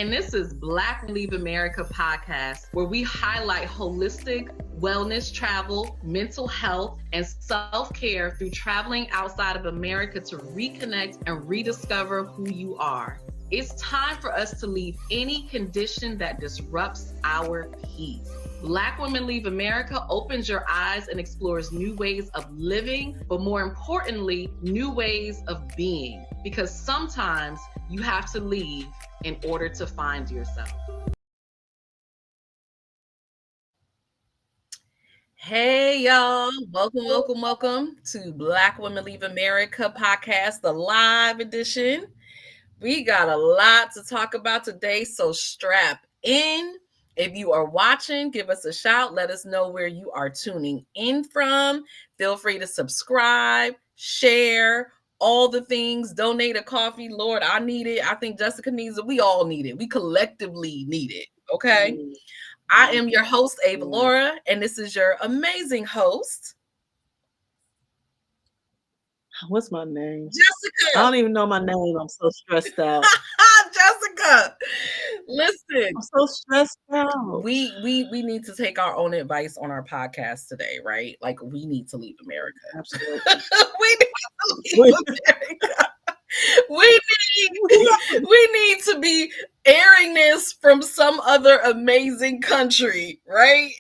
and this is Black Leave America podcast, where we highlight holistic wellness, travel, mental health, and self-care through traveling outside of America to reconnect and rediscover who you are. It's time for us to leave any condition that disrupts our peace. Black Women Leave America opens your eyes and explores new ways of living, but more importantly, new ways of being. Because sometimes you have to leave in order to find yourself. Hey, y'all. Welcome to Black Women Leave America podcast, the live edition. We got a lot to talk about today, so strap in. If you are watching, give us a shout. Let us know where you are tuning in from. Feel free to subscribe, share, all the things. Donate a coffee. Lord, I need it. I think Jessica needs it. We all need it. We collectively need it. Okay? I am your host, Avalaura, and this is your amazing host, What's my name? Jessica. I don't even know my name. I'm so stressed out. Jessica, listen. I'm so stressed out. We need to take our own advice on our podcast today, right? Like, we need to leave America. Absolutely. We need to leave America. We need to be airing this from some other amazing country, right?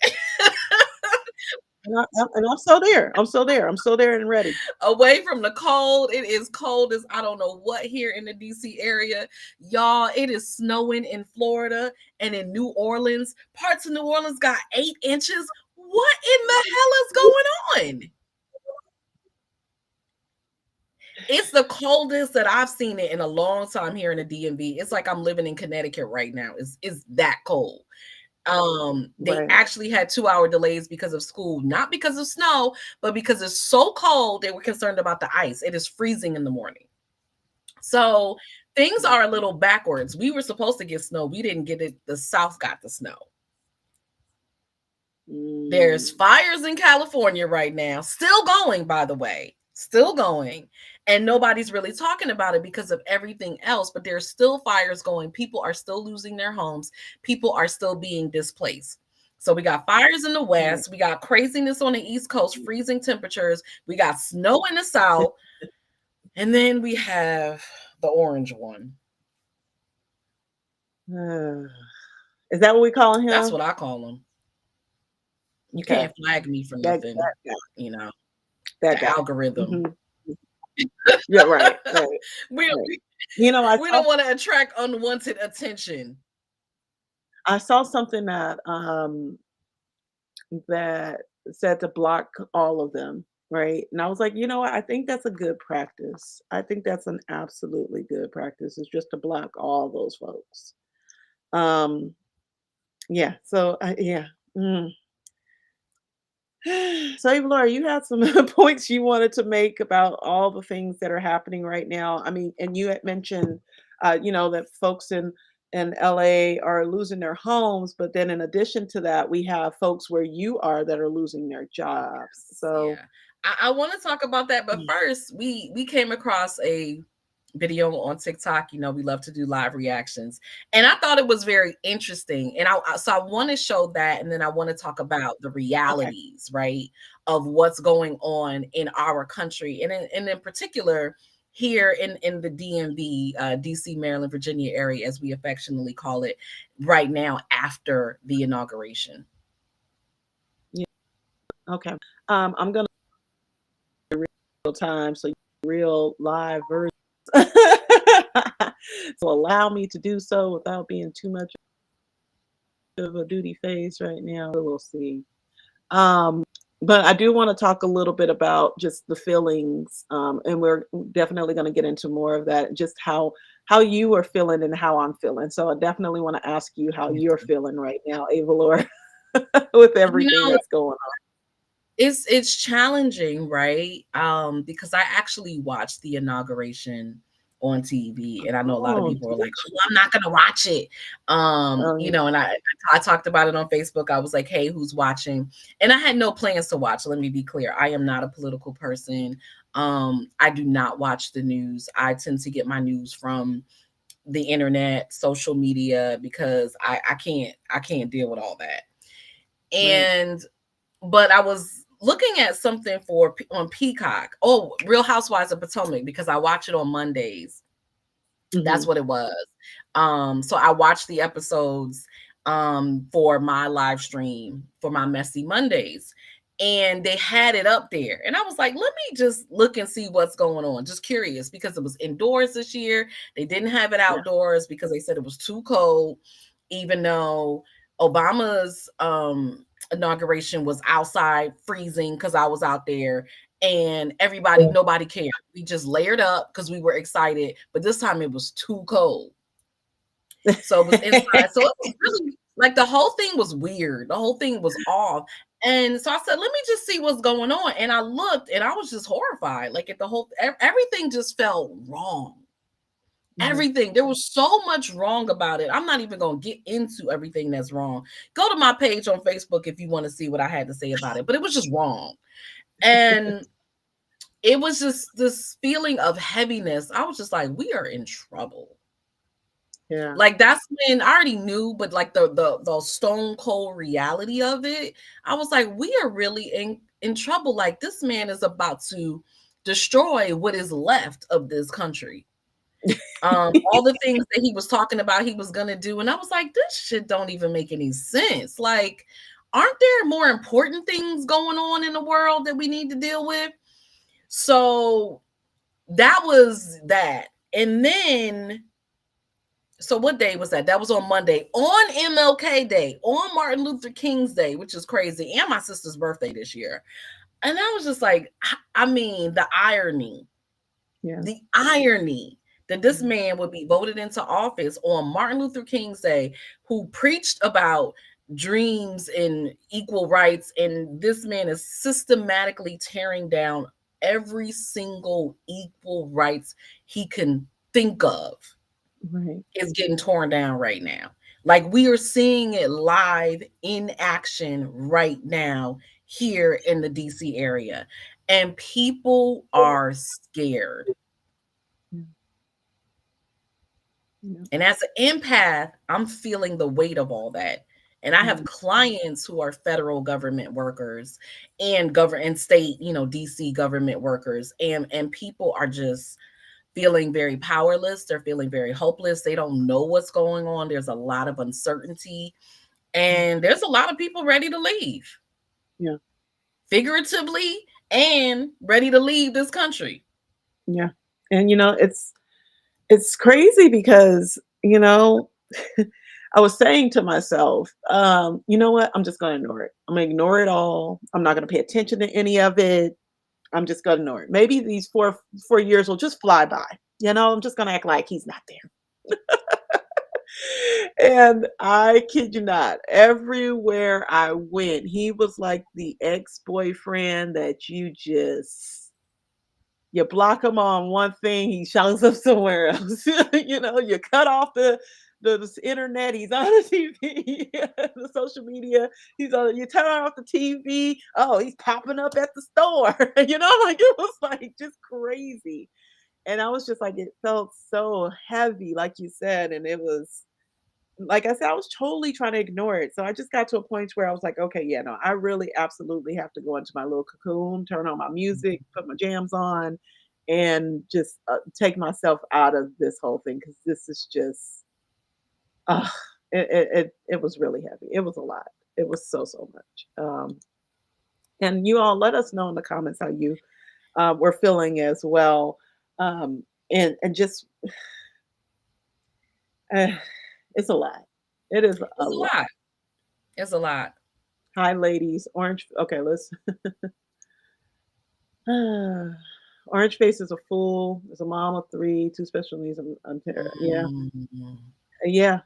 And I'm still there. I'm still there and ready. Away from the cold. It is cold as I don't know what here in the DC area. Y'all, it is snowing in Florida and in New Orleans. Parts of New Orleans got 8 inches. What in the hell is going on? It's the coldest that I've seen it in a long time here in the DMV. It's like I'm living in Connecticut right now. It's that cold. They actually had 2-hour delays because of school, not because of snow, but because it's so cold. They were concerned about the ice. It is freezing in the morning. So things are a little backwards. We were supposed to get snow. We didn't get it. The South got the snow. There's fires in California right now, still going, by the way, still going. And nobody's really talking about it because of everything else, but there's still fires going. People are still losing their homes. People are still being displaced. So we got fires in the West. We got craziness on the East Coast, freezing temperatures. We got snow in the South. And then we have the orange one. Is that what we call him? That's what I call him. You can't flag me for nothing, you know. That algorithm. Mm-hmm. Yeah, right. We don't want to attract unwanted attention. I saw something that that said to block all of them, right? And I was like, you know what? I think that's a good practice. I think that's an absolutely good practice. Is just to block all those folks. Yeah. So yeah. So, Laura, you had some points you wanted to make about all the things that are happening right now. I mean, and you had mentioned, that folks in LA are losing their homes, but then in addition to that, we have folks where you are that are losing their jobs. So, yeah. I want to talk about that, but first, we came across a video on TikTok. We love to do live reactions, and I thought it was very interesting. And so I want to show that, and then I want to talk about the realities, right, of what's going on in our country, and in particular here in the DMV, DC, Maryland, Virginia area, as we affectionately call it, right now after the inauguration. Yeah. Okay. I'm gonna real time, so real live version. So allow me to do so without being too much of a duty face right now. We'll see. But I do want to talk a little bit about just the feelings, and we're definitely going to get into more of that, just how you are feeling and how I'm feeling. So I definitely want to ask you how you're feeling right now, Avalaura, with everything that's going on. It's challenging, right? Because I actually watched the inauguration on TV, and I know a lot of people are like, "Oh, I'm not gonna watch it." And I talked about it on Facebook. I was like, "Hey, who's watching?" And I had no plans to watch. Let me be clear. I am not a political person. I do not watch the news. I tend to get my news from the internet, social media, because I can't deal with all that. Right. And but I was looking at something on Peacock. Oh, Real Housewives of Potomac, because I watch it on Mondays. That's Mhm. what it was. So I watched the episodes for my live stream for my Messy Mondays. And they had it up there. And I was like, let me just look and see what's going on. Just curious, because it was indoors this year. They didn't have it Yeah. outdoors because they said it was too cold, even though Obama's inauguration was outside freezing because I was out there, and nobody cared. We just layered up because we were excited, but this time it was too cold. So it was inside. So it was really like the whole thing was weird. The whole thing was off. And so I said, let me just see what's going on. And I looked and I was just horrified. Like at the whole everything just felt wrong. Mhm. Everything. There was so much wrong about it. I'm not even going to get into everything that's wrong. Go to my page on Facebook if you want to see what I had to say about it. But it was just wrong. And it was just this feeling of heaviness. I was just like, we are in trouble. Yeah. Like that's when I already knew, but like the stone cold reality of it, I was like, we are really in trouble. Like this man is about to destroy what is left of this country. All the things that he was talking about he was gonna do, and I was like, this shit don't even make any sense. Like, aren't there more important things going on in the world that we need to deal with? So that was that. And then, so what day was that? That was on Monday, on MLK Day, on Martin Luther King's Day, which is crazy, and my sister's birthday this year. And I was just like, I mean, Yeah. the irony that this Mhm. man would be voted into office on Martin Luther King's Day, who preached about dreams and equal rights, and this man is systematically tearing down every single equal rights he can think of, Right. is getting torn down right now. Like we are seeing it live in action right now here in the DC area. And people are scared. Yeah. Yeah. And as an empath, I'm feeling the weight of all that. And I have Mhm. clients who are federal government workers and government state, DC government workers. And people are just feeling very powerless. They're feeling very hopeless. They don't know what's going on. There's a lot of uncertainty. Yeah. And there's a lot of people ready to leave, Yeah. figuratively and ready to leave this country. Yeah. And it's crazy because, I was saying to myself, you know what? I'm just gonna ignore it. I'm gonna ignore it all. I'm not gonna pay attention to any of it. I'm just gonna ignore it. Maybe these four years will just fly by. I'm just gonna act like he's not there. And I kid you not, everywhere I went, he was like the ex-boyfriend that you block him on one thing, he shows up somewhere else. You cut off the internet, he's on the TV, the social media, he's on. You turn off the TV, oh, he's popping up at the store. Like it was like just crazy. And I was just like, it felt so heavy, like you said, and it was like I said, I was totally trying to ignore it. So I just got to a point where I was like, okay, yeah, no, I really absolutely have to go into my little cocoon, turn on my music, put my jams on, and just take myself out of this whole thing because this is just, uh, it was really heavy. It was a lot. It was so much. And you all let us know in the comments how you were feeling as well. And just, uh, it's a lot. It is a It's a lot. lot. It's a lot. Hi, ladies. Orange. Okay, let's. Orange face is a fool. Is a mom of three, two special needs. Yeah, Mm. yeah,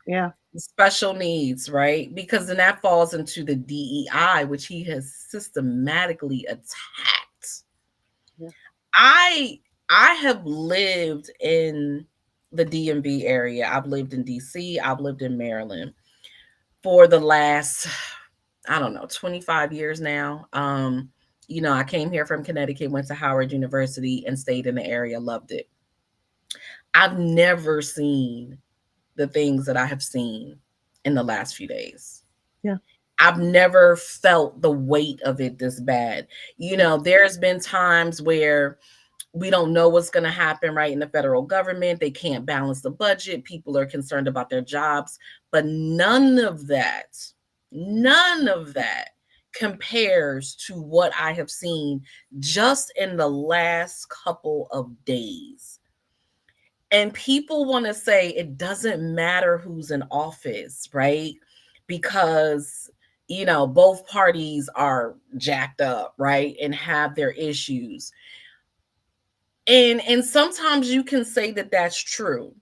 yeah, Special needs, right? Because then that falls into the DEI, which he has systematically attacked. yeah. I I have lived in the DMV area. I've lived in DC. I've lived in Maryland for the last, I don't know, 25 years now. I came here from Connecticut, went to Howard University and stayed in the area, loved it. I've never seen the things that I have seen in the last few days. Yeah. I've never felt the weight of it this bad. Yeah. There's been times where we don't know what's going to happen right in the federal government. They can't balance the budget. People are concerned about their jobs, but none of that compares to what I have seen just in the last couple of days. And people want to say it doesn't matter who's in office, right? Because both parties are jacked up, right? And have their issues. And sometimes you can say that that's true.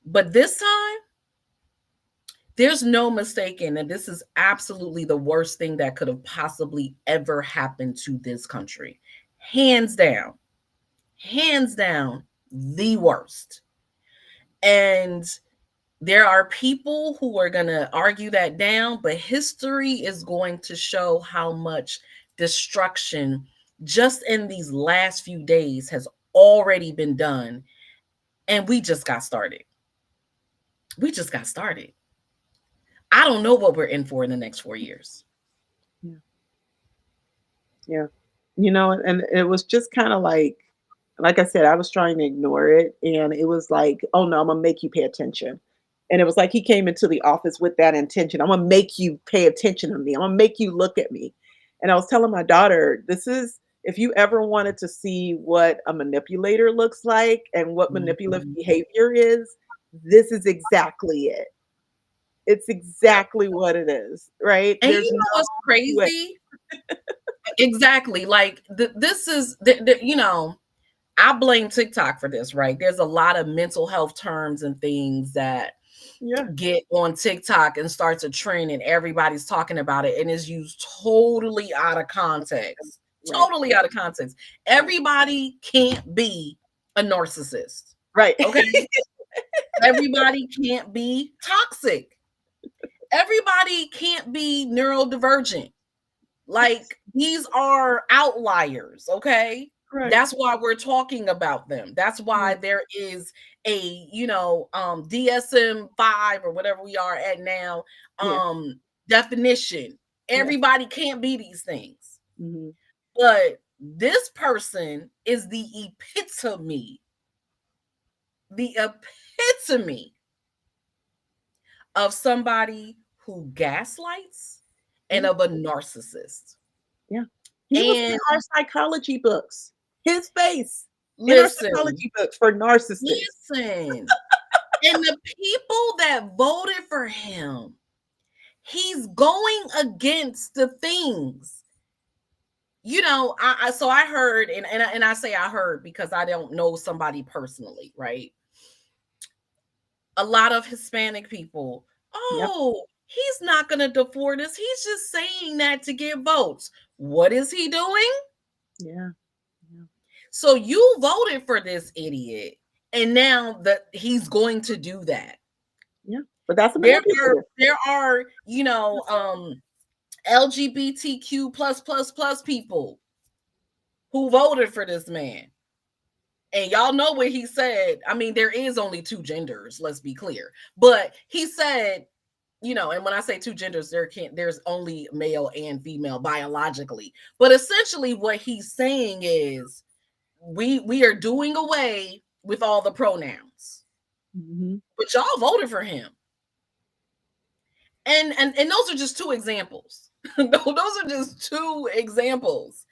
But this time, there's no mistaking that this is absolutely the worst thing that could have possibly ever happened to this country. Hands down. Hands down, the worst. And there are people who are going to argue that down, but history is going to show how much destruction just in these last few days has already been done. And we just got started. We just got started. I don't know what we're in for in the next 4 years. Yeah. Yeah. And it was just kind of like I said, I was trying to ignore it. And it was like, oh no, I'm going to make you pay attention. And it was like he came into the office with that intention. I'm going to make you pay attention to me. I'm going to make you look at me. And I was telling my daughter, if you ever wanted to see what a manipulator looks like and what manipulative Mhm. behavior is, this is exactly it. It's exactly what it is, right? And There's you no know what's way. crazy? Exactly. Like this is I blame TikTok for this, right? There's a lot of mental health terms and things that Yeah, get on TikTok and starts a trend and everybody's talking about it and is used totally out of context. right, Totally out of context. right, Everybody can't be a narcissist. right. Okay? Everybody can't be toxic. Everybody can't be neurodivergent. Like these are outliers, okay? Right. That's why we're talking about them. That's Yeah, why there is a, DSM-5 or whatever we are at now, yeah, definition. yeah. Everybody can't be these things. Mhm. But this person is the epitome of somebody who gaslights and Yeah, of a narcissist. yeah. He was in And our psychology books. His face in our listen, psychology books for narcissists. listen, and the people that voted for him, he's going against the things. So I heard, and I say I heard because I don't know somebody personally, right? A lot of Hispanic people, Yep. oh, he's not going to deport us. He's just saying that to get votes. What is he doing? Yeah. Yeah. So you voted for this idiot, and now that he's going to do that. Yeah. But that's a There are manipulative. there are, LGBTQ plus people who voted for this man. And y'all know what he said. I mean, there is only two genders, let's be clear. But he said, and when I say two genders, there's only male and female biologically. But essentially what he's saying is we are doing away with all the pronouns. Mhm. But y'all voted for him. And those are just two examples. Those are just two examples.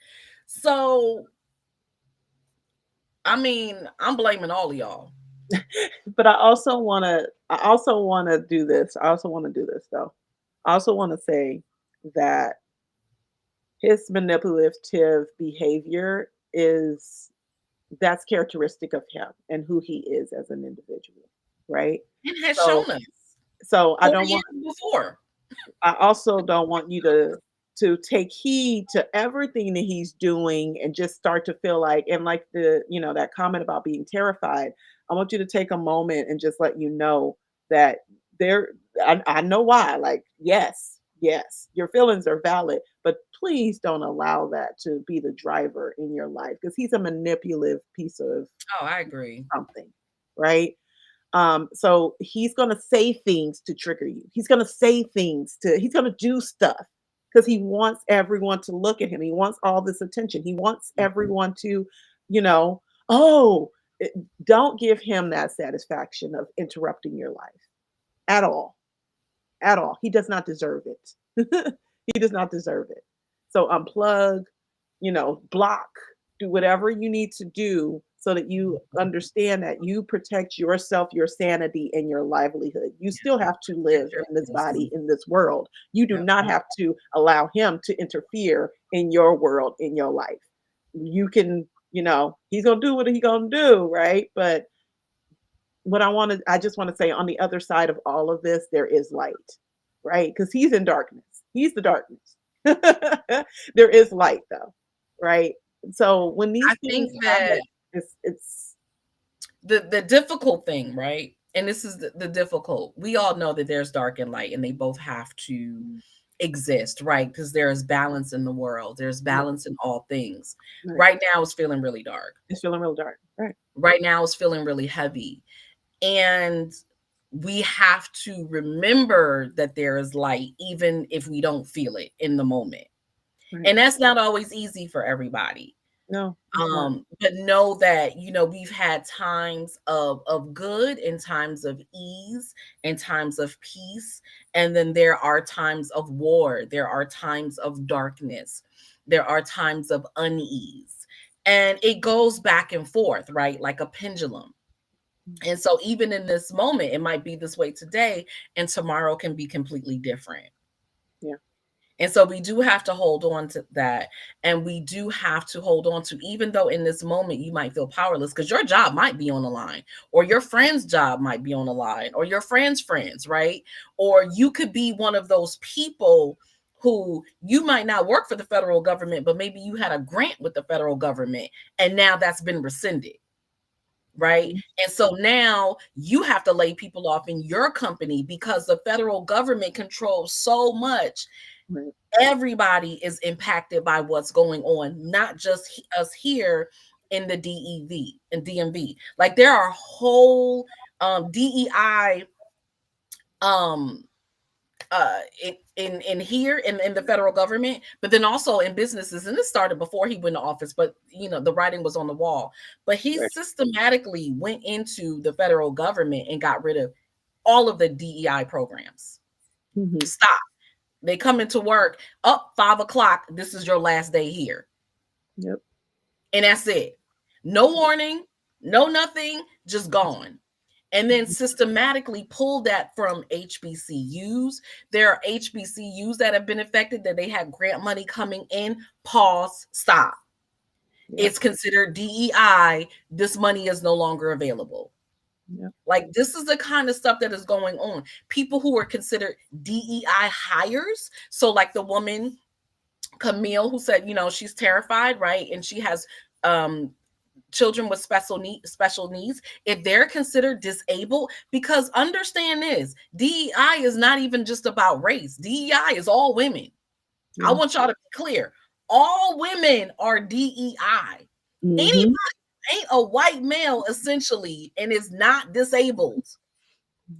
So I mean, I'm blaming all of y'all. But I also wanna do this. I also wanna do this though. I also wanna say that his manipulative behavior is that's characteristic of him and who he is as an individual, right? It has So shown us so I four don't years want before. I also don't want you to take heed to everything that he's doing and just start to feel like and like that comment about being terrified. I want you to take a moment and just let you know that there I know why. Like, yes, yes, your feelings are valid, but please don't allow that to be the driver in your life because he's a manipulative piece of Oh, I agree. something. right? So he's going to say things to trigger you. He's going to say things to, he's going to do stuff because he wants everyone to look at him. He wants all this attention. He wants everyone to, you know, oh, it- don't give him that satisfaction of interrupting your life at all. At all. He does not deserve it. He does not deserve it. So unplug, block, do whatever you need to do so that you understand that you protect yourself, your sanity, and your livelihood. You still have to live Protect your in this peace. body, in this world. You do Yep. not have to allow him to interfere in your world, in your life. You can, he's gonna do what he gonna do, right? But I just want to say on the other side of all of this, there is light, right? Because he's in darkness. He's the darkness. There is light though, right? So when these I think things happen, that it's the difficult thing, right? And this is the difficult. We all know that there's dark and light, and they both have to exist, right? Because there is balance in the world. There's right, balance in all things. right. Right now, it's feeling really dark. It's feeling real dark, right? Right now, it's feeling really heavy, and we have to remember that there is light, even if we don't feel it in the moment. Right. And that's not always easy for everybody. No, it's not. But know that we've had times of good and times of ease and times of peace, and then there are times of war, there are times of darkness, there are times of unease, and it goes back and forth, right, like a pendulum. And so even in this moment, it might be this way today, and tomorrow can be completely different. Yeah. And so we do have to hold on to that. And we do have to hold on to, even though in this moment you might feel powerless, because your job might be on the line, or your friend's job might be on the line, or your friend's friends, right? Or you could be one of those people who you might not work for the federal government, but maybe you had a grant with the federal government and now that's been rescinded, right? Mhm. And so now you have to lay people off in your company because the federal government controls so much. Right. Everybody is impacted by what's going on, not just us here in the DEV and DMV. Like there are whole DEI um in here in the federal government, but then also in businesses. And this started before he went to office, but the writing was on the wall. But he Right. systematically went into the federal government and got rid of all of the DEI programs. Hmm. Stop. They come into work up 5 o'clock. This is your last day here. Yep. And that's it. No warning, no nothing, just gone. And then Mhm. systematically pull that from HBCUs. There are HBCUs that have been affected, that they have grant money coming in. Pause, stop. Yep. It's considered DEI. This money is no longer available. Yep. Like this is the kind of stuff that is going on. People who are considered DEI hires. So like the woman Camille who said, she's terrified, right? And she has um children with special needs, if they're considered disabled, because understand this, DEI is not even just about race. DEI is all women. I Yeah. want y'all to be clear. All women are DEI. Anybody Hmm. ain't a white male essentially and is not disabled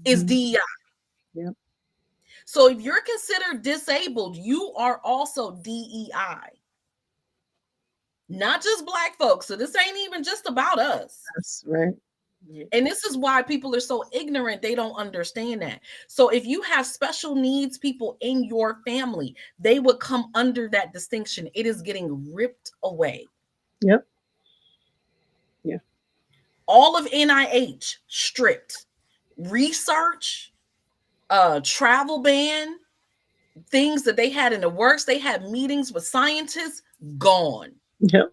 is Hmm. DEI. Yep. So if you're considered disabled, you are also DEI. Not just black folks. So this ain't even just about us. That's right. Yep. And this is why people are so ignorant. They don't understand that. So if you have special needs people in your family, they would come under that distinction. It is getting ripped away. Yep. Yeah. All of NIH stripped. Research, travel ban, things that they had in the works. They had meetings with scientists, gone. Yep.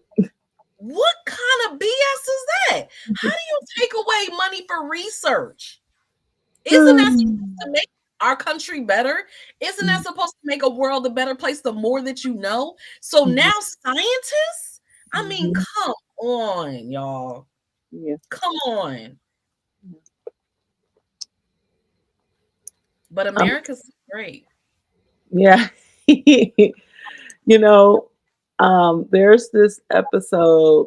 What kind of BS is that? How do you take away money for research? Isn't that supposed to make our country better? Isn't that supposed to make a world a better place the more that you know? So Mhm. now scientists, I mean, Mhm. come on, y'all. Yeah. Come on. But Um, America's great. yeah. You know, there's this episode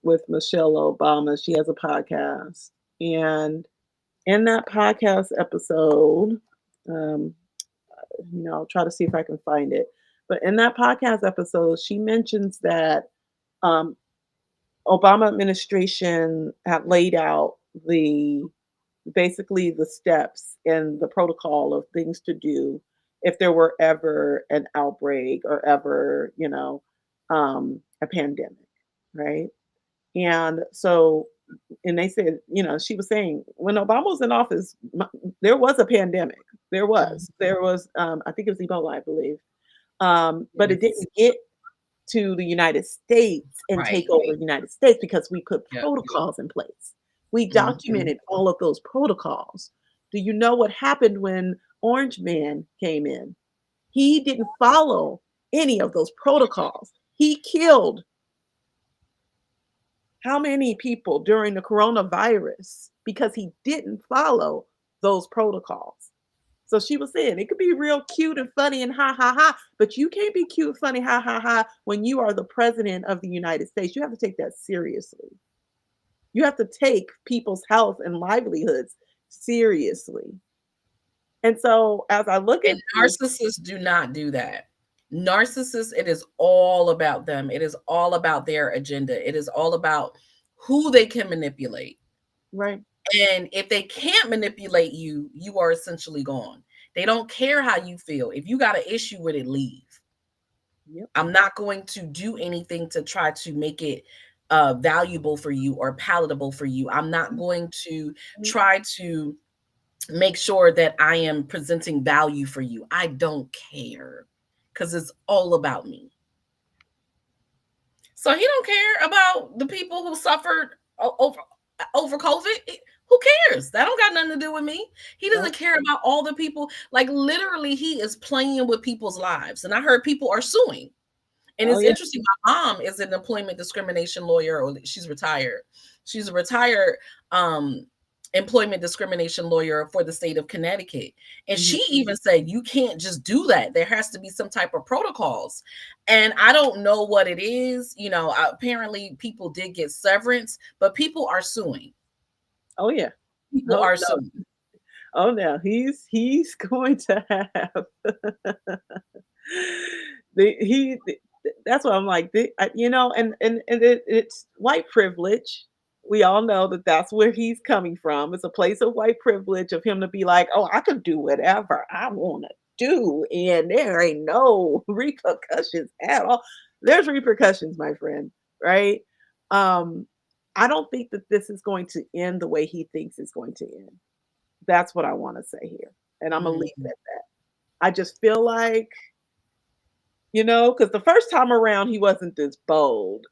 with Michelle Obama. She has a podcast. And in that podcast episode, um, I'll try to see if I can find it. But in that podcast episode, she mentions that um, Obama administration had laid out the basically the steps and the protocol of things to do if there were ever an outbreak or ever, a pandemic, right? And so, and they said, she was saying when Obama was in office, there was a pandemic. Mhm. There was, I think it was Ebola, I believe, but it Yes. didn't get to the United States and take Right. over the United States because we put Yep. protocols in place. We Mhm. documented all of those protocols. Do you know what happened when Orange Man came in? He didn't follow any of those protocols. He killed how many people during the coronavirus because he didn't follow those protocols? So she was saying it could be real cute and funny and ha ha ha, but you can't be cute, funny, ha ha ha when you are the president of the United States. You have to take that seriously. You have to take people's health and livelihoods seriously. And so as I look And at this, narcissists do not do that. Narcissists, it is all about them. It is all about their agenda. It is all about who they can manipulate. right? And if they can't manipulate you, you are essentially gone. They don't care how you feel. If you got an issue with it, leave. Yep. I'm not going to do anything to try to make it valuable for you or palatable for you. I'm not going to Mhm. try to make sure that I am presenting value for you. I don't care because it's all about me. So he don't care about the people who suffered over COVID. Who cares? That don't got nothing to do with me. He doesn't Nope. care about all the people. Like literally, he is playing with people's lives. And I heard people are suing. And Oh it's yeah. interesting. My mom is an employment discrimination lawyer, or she's retired. She's a retired um, employment discrimination lawyer for the state of Connecticut. And Mhm. she even said, you can't just do that. There has to be some type of protocols. And I don't know what it is. Apparently people did get severance, but people are suing. Oh yeah. People Oh are no. suing. Oh no. He's going to have that's what I'm like, it's white privilege. We all know that that's where he's coming from. It's a place of white privilege of him to be like, oh, I could do whatever I want to do, and there ain't no repercussions at all. There's repercussions, my friend, right? Um, I don't think that this is going to end the way he thinks it's going to end. That's what I want to say here, and I'm gonna leave it Mhm. at that. I just feel like because the first time around, he wasn't this bold.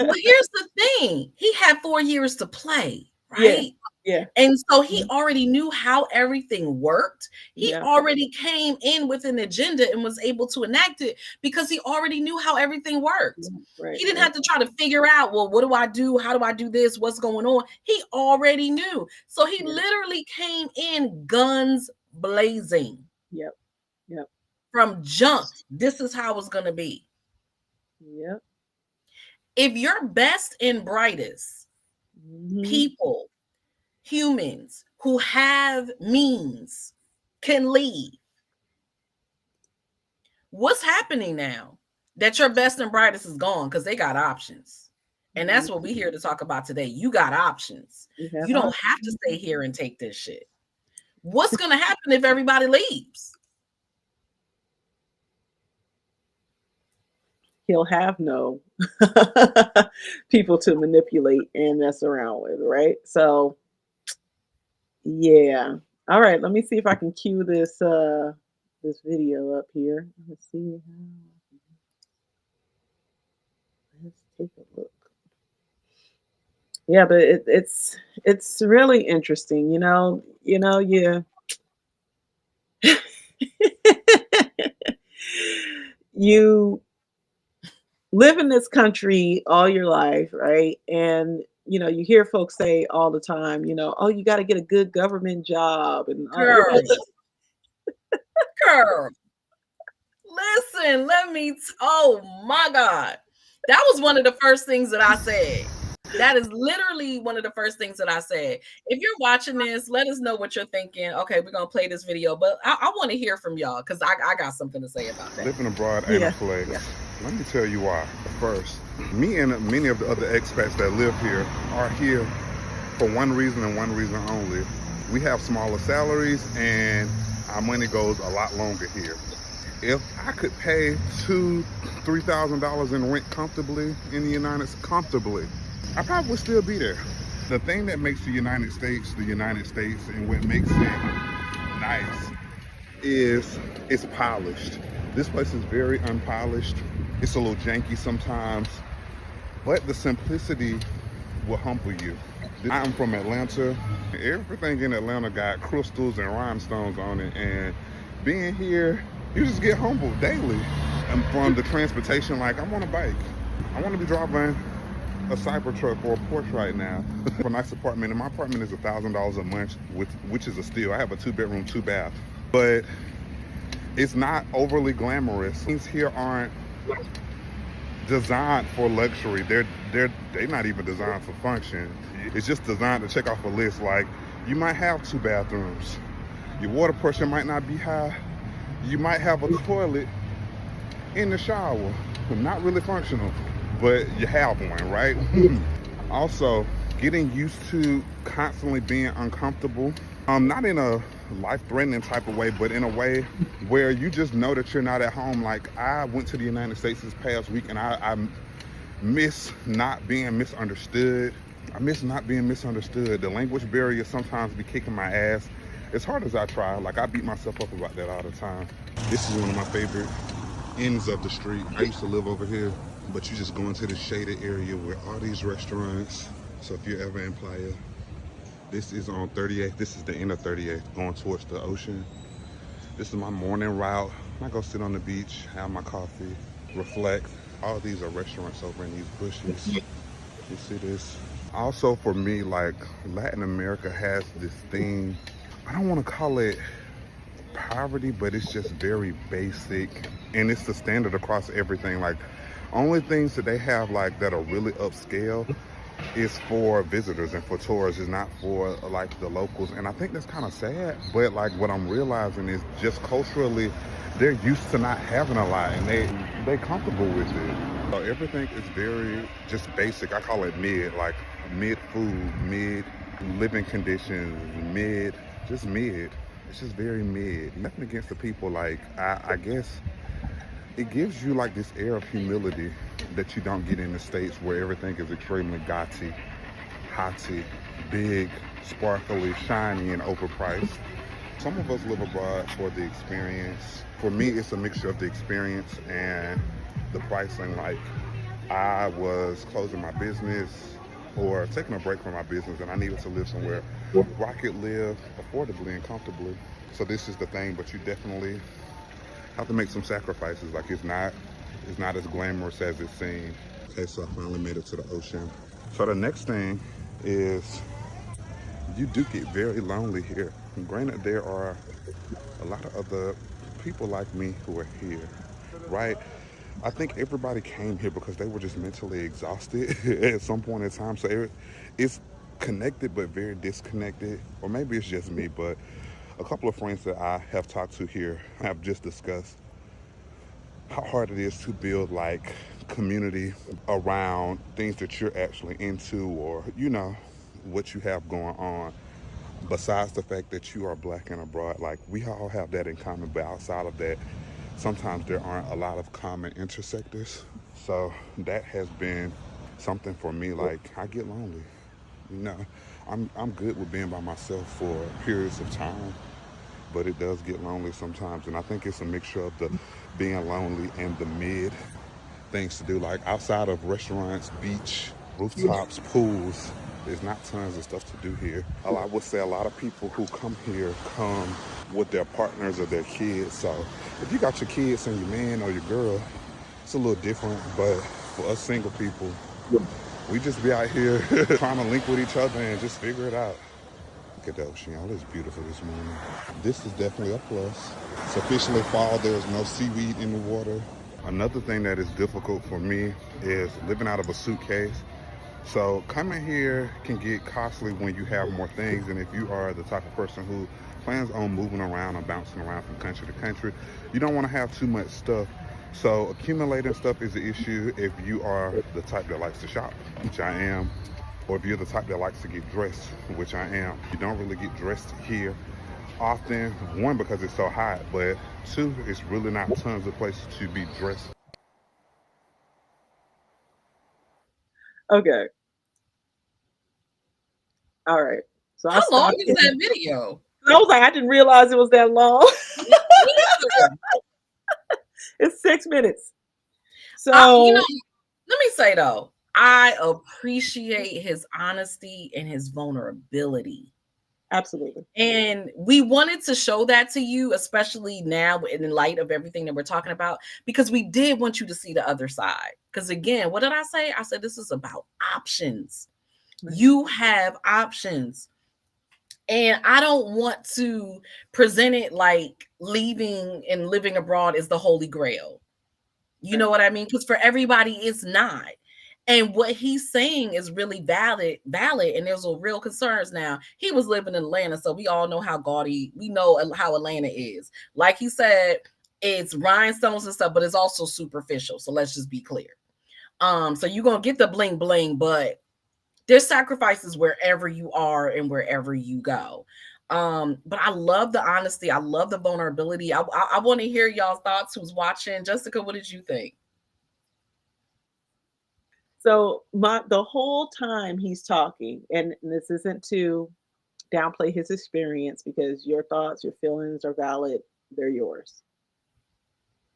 Well, here's the thing. He had 4 years to play, Yeah, right? yeah, And so he mhm, already knew how everything worked. He yeah, already came in with an agenda and was able to enact it because he already knew how everything worked. yeah, right, He didn't right, have to try to figure out, well, what do I do? How do I do this? What's going on? He already knew. So he yeah, literally came in guns blazing yep, yep, from jump. This is how it's going to be. yep, If your best and brightest mhm, people, humans who have means can leave, what's happening now that your best and brightest is gone because they got options. And that's mhm, what we here to talk about today. You got options. we have You don't have to options. stay here and take this shit. What's going to happen if everybody leaves? He'll have no people to manipulate and mess around with, right? So, yeah. All right, let me see if I can cue this video up here. Let's see how let's take a look. Yeah, but it's really interesting, yeah. You live in this country all your life, right? And you hear folks say all the time, oh, you got to get a good government job, and Girl, girl, listen, oh my God. That was one of the first things that I said. That is literally one of the first things that I said. If you're watching this, let us know what you're thinking. Okay, we're gonna play this video, but I want to hear from y'all because I got something to say about that. Living abroad ain't a Yeah, flex. yeah. Let me tell you why. First, me and many of the other expats that live here are here for one reason and one reason only. We have smaller salaries and our money goes a lot longer here. If I could pay $2,000-3,000 in rent comfortably in the United States, I probably would still be there. The thing that makes the United States, and what makes it nice is it's polished. This place is very unpolished. It's a little janky sometimes, but the simplicity will humble you. I'm from Atlanta. Everything in Atlanta got crystals and rhinestones on it, and being here, you just get humbled daily. And from the transportation, like, I want a bike. I want to be driving a Cybertruck or a Porsche right now. A nice apartment, and my apartment is $1,000 a month, which is a steal. I have a 2-bedroom, 2-bath, but it's not overly glamorous. Things here aren't designed for luxury. They're not even designed for function. It's just designed to check off a list. Like, you might have 2 bathrooms. Your water pressure might not be high. You might have a toilet in the shower. Not really functional, but you have one, right? Also, getting used to constantly being uncomfortable. Not in a life-threatening type of way, but in a way where you just know that you're not at home. Like, I went to the United States this past week, and I miss not being misunderstood. I miss not being misunderstood. The language barrier sometimes be kicking my ass. As hard as I try, like, I beat myself up about that all the time. This is one of my favorite ends of the street. I used to live over here, but you just go into the shaded area where all these restaurants. So if you're ever in Playa, this is on 38th. This is the end of 38th, going towards the ocean. This is my morning route. I go sit on the beach, have my coffee, reflect. All these are restaurants over in these bushes. You see this? Also, for me, like, Latin America has this thing, I don't want to call it poverty, but it's just very basic, and it's the standard across everything. Like, only things that they have, like, that are really upscale is for visitors and for tourists. It's not for, like, the locals, and I think that's kind of sad. But, like, what I'm realizing is just culturally they're used to not having a lot, and they comfortable with it. So everything is very just basic. I call it mid, like mid food, mid living conditions, mid, just mid. It's just very mid. Nothing against the people. Like, I guess it gives you like this air of humility that you don't get in the States, where everything is extremely gaudy, hotty, big, sparkly, shiny, and overpriced. Some of us live abroad for the experience. For me, it's a mixture of the experience and the pricing. Like, I was closing my business or taking a break from my business, and I needed to live somewhere where I could live affordably and comfortably. So this is the thing, but you definitely have to make some sacrifices. Like, it's not as glamorous as it seems. Okay, so I finally made it to the ocean. So the next thing is, you do get very lonely here. Granted, there are a lot of other people like me who are here, right? I think everybody came here because they were just mentally exhausted at some point in time. So it's connected but very disconnected, or maybe it's just me, but a couple of friends that I have talked to here have just discussed how hard it is to build like community around things that you're actually into, or, you know, what you have going on. Besides the fact that you are black and abroad, like, we all have that in common, but outside of that, sometimes there aren't a lot of common intersectors. So that has been something for me. Like, I get lonely. You know, I'm good with being by myself for periods of time, but it does get lonely sometimes. And I think it's a mixture of the being lonely and the mid things to do. Like, outside of restaurants, beach, rooftops, pools, there's not tons of stuff to do here. I would say a lot of people who come here come with their partners or their kids. So if you got your kids and your man or your girl, it's a little different. But for us single people, we just be out here trying to link with each other and just figure it out. Look at the ocean, y'all. It's beautiful this morning. This is definitely a plus. It's officially fall. There's no seaweed in the water. Another thing that is difficult for me is living out of a suitcase. So coming here can get costly when you have more things, and if you are the type of person who plans on moving around or bouncing around from country to country, you don't want to have too much stuff. So accumulating stuff is an issue if you are the type that likes to shop, which I am, or if you're the type that likes to get dressed, which I am. You don't really get dressed here often. One, because it's so hot, but two, it's really not tons of places to be dressed. Okay. All right. So I How long stopped is in. that video? I was like, I didn't realize it was that long. Me neither. It's 6 minutes. You know, So let me say though, I appreciate his honesty and his vulnerability. absolutely. And we wanted to show that to you, especially now in light of everything that we're talking about, because we did want you to see the other side. Because again, what did I say? I said this is about options. Right. You have options. And I don't want to present it like leaving and living abroad is the holy grail. You Right. know what I mean? Because for everybody, it's not. And what he's saying is really valid, and there's a real concerns now. He was living in Atlanta, so we all know how gaudy, we know how Atlanta is. Like he said, it's rhinestones and stuff, but it's also superficial. So let's just be clear. So you're gonna get the bling bling, but there's sacrifices wherever you are and wherever you go. But I love the honesty, I love the vulnerability. I want to hear y'all's thoughts who's watching. Jessica, what did you think? So the whole time he's talking, and this isn't to downplay his experience because your thoughts, your feelings are valid, they're yours.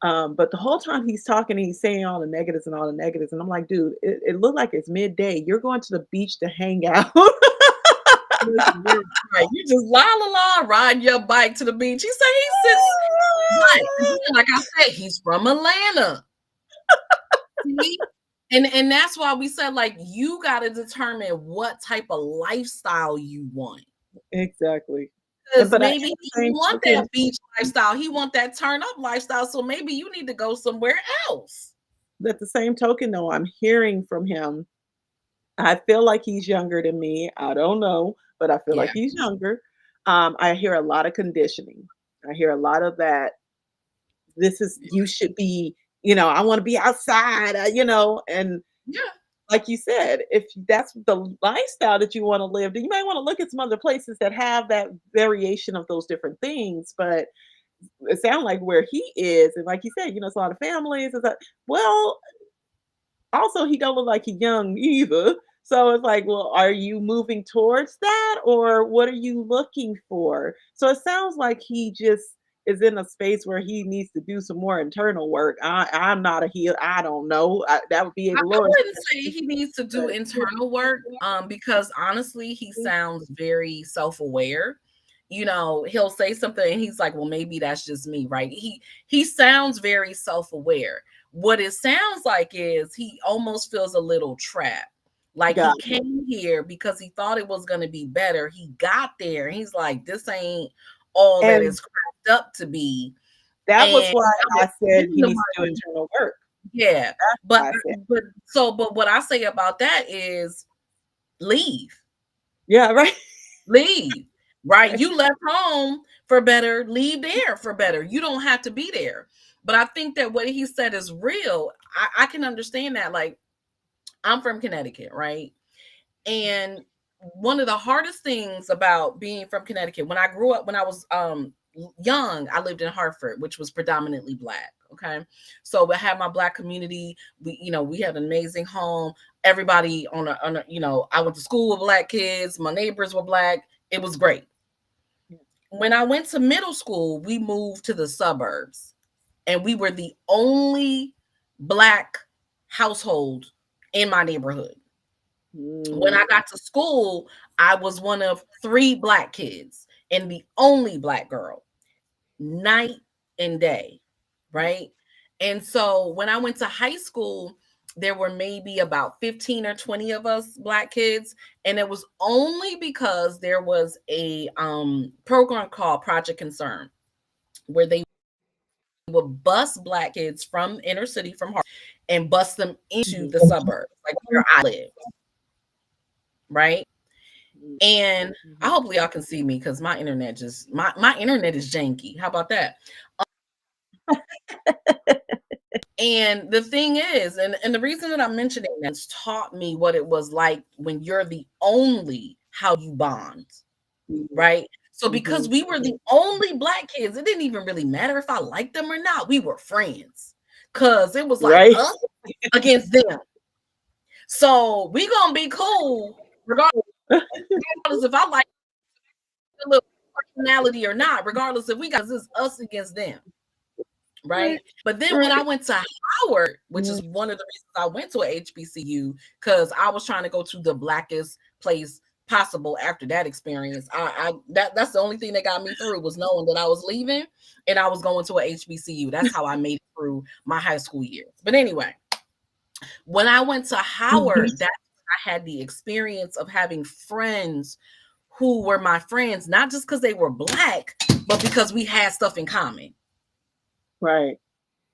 But the whole time he's talking, he's saying all the negatives and all the negatives, and I'm like, dude, it looked like it's midday. You're going to the beach to hang out. Listen, you're right. You just la la la riding your bike to the beach. He said he sits right. Again, like I said, he's from Atlanta. See? And that's why we said, like, you got to determine what type of lifestyle you want. Exactly. And Because but maybe at he the same don't want token, that beach lifestyle. He want that turn up lifestyle. So maybe you need to go somewhere else. though, I'm hearing from him. I feel like he's younger than me. I don't know, but I feel Yeah. like he's younger. I hear a lot of conditioning. I hear a lot of that. This is you should be. I want to be outside. And Yeah. like you said, if that's the lifestyle that you want to live, then you might want to look at some other places that have that variation of those different things. But it sounds like where he is, and like you said, it's a lot of families. Is that well? Also, he don't look like he's young either. So it's like, well, are you moving towards that, or what are you looking for? So it sounds like he just is in a space where he needs to do some more internal work. I'm not a heel. I don't know. That would be I Avalora's wouldn't say question. he needs to do But internal work, because honestly, he sounds very self-aware. He'll say something and he's like, "Well, maybe that's just me," right? He sounds very self-aware. What it sounds like is he almost feels a little trapped. Like he gotcha. came here because he thought it was going to be better. He got there and he's like, "This ain't all that And it's cracked up to be." that was And why now I that he's said getting he the needs to do money, internal work. yeah, That's but why I said, but what I say about that is leave. yeah, right, Leave. Right? right. You left home for better, leave there for better. You don't have to be there. But I think that what he said is real. I can understand that. Like, I'm from Connecticut, right? And one of the hardest things about being from Connecticut, when I grew up, when I was young, I lived in Hartford, which was predominantly black. Okay. So we had my black community. We had an amazing home. Everybody I went to school with black kids, my neighbors were black. It was great. When I went to middle school, we moved to the suburbs and we were the only black household in my neighborhood. When Mm, I got to school, I was one of three black kids and the only black girl, night and day, right? And so when I went to high school, there were maybe about 15 or 20 of us black kids. And it was only because there was a program called Project Concern, where they would bus black kids from inner city, from Harvard, and bus them into mhm. the suburbs, like where I live. right? Mhm. And I Mhm. hopefully y'all can see me because my internet just my internet is janky. How about that? And the thing is, and the reason that I'm mentioning that's taught me what it was like when you're the only how you bond, Mhm. right? So because Mhm. we were the only black kids, it didn't even really matter if I liked them or not. We were friends. Cause it was like Right. us against them. So we gonna be cool regardless if I like a little personality or not, regardless if we got this us against them. Right. Right. But then when I Right. went to Howard, which Mhm. is one of the reasons I went to a HBCU, because I was trying to go to the blackest place possible after that experience. That's the only thing that got me through was knowing that I was leaving and I was going to a HBCU. That's how I made it through my high school years. But anyway, when I went to Mhm. Howard, I had the experience of having friends who were my friends, not just because they were black, but because we had stuff in common. Right.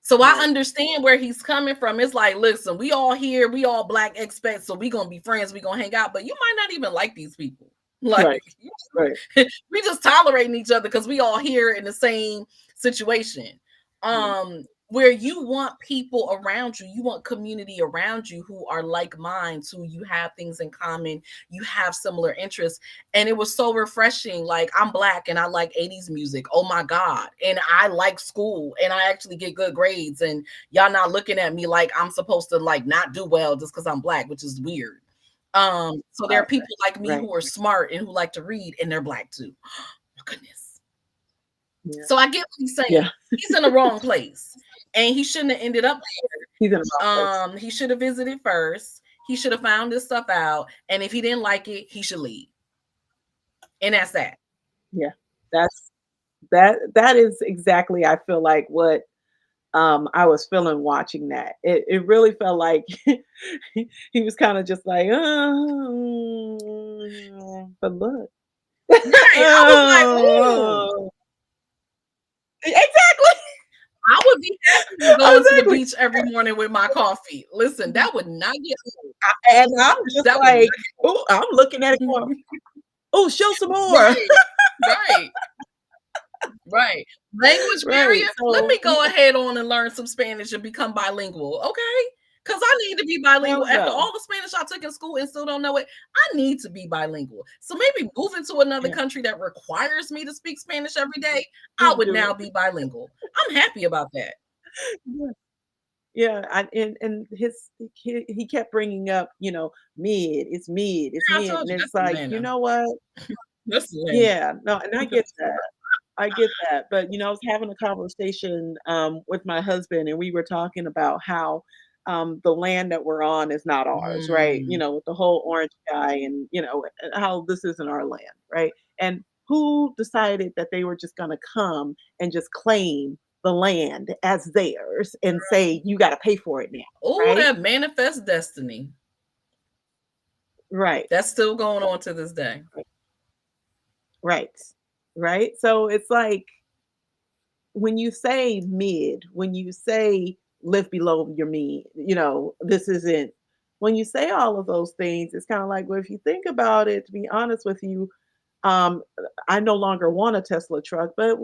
So I Right. understand where he's coming from. It's like, listen, we all here, we all black expats, so we gonna be friends, we gonna hang out, but you might not even like these people. Like Right. Right. we just tolerating each other because we all here in the same situation. Mhm. Where you want people around you, you want community around you who are like minds, who you have things in common, you have similar interests. And it was so refreshing. Like, I'm black and I like 80s music. Oh my God. And I like school and I actually get good grades. And y'all not looking at me like I'm supposed to like not do well just because I'm black, which is weird. So there are Right. people like me Right. who are smart and who like to read, and they're black too. Oh, goodness. Yeah. So I get what he's saying. Yeah. He's in the wrong place, and he shouldn't have ended up He's in the wrong place. there. He should have visited first. He should have found this stuff out, and if he didn't like it, he should leave. And that's that. Yeah. That's that is exactly I feel like what I was feeling watching that. It really felt like he was kind of just like, but look. Right. I was like, ooh, Oh, exactly. I would be happy going to the Exactly. beach every morning with my coffee. Listen, that would not get old. And I'm just That would like, not oh, I'm looking at it get going, old. oh, show some more. Right. Right. Right. Language Right. barrier? Let So me go ahead on and learn some Spanish and become bilingual, okay? Because I need to be there bilingual. we After go. all the Spanish I took in school and still don't know it, I need to be bilingual. So maybe moving to another Yeah, country that requires me to speak Spanish every day, you I can would do now it. be bilingual. I'm happy about that. Yeah. Yeah, and he kept bringing up, it's I mid, told and you it's that's like, you Atlanta. know what? That's Atlanta. Yeah, no, and I get that. I get that, but I was having a conversation with my husband, and we were talking about how the land that we're on is not ours, right? Mm. With the whole orange guy, and how this isn't our land, right? And who decided that they were just going to come and just claim the land as theirs and say you got to pay for it now, Oh, right? that manifest destiny. Right, That's still going on to this day. right, right. So it's like when you say mid, when you say live below your mean, this isn't, when you say all of those things, it's kind of like, well, if you think about it, to be honest with you, um, I no longer want a Tesla truck, but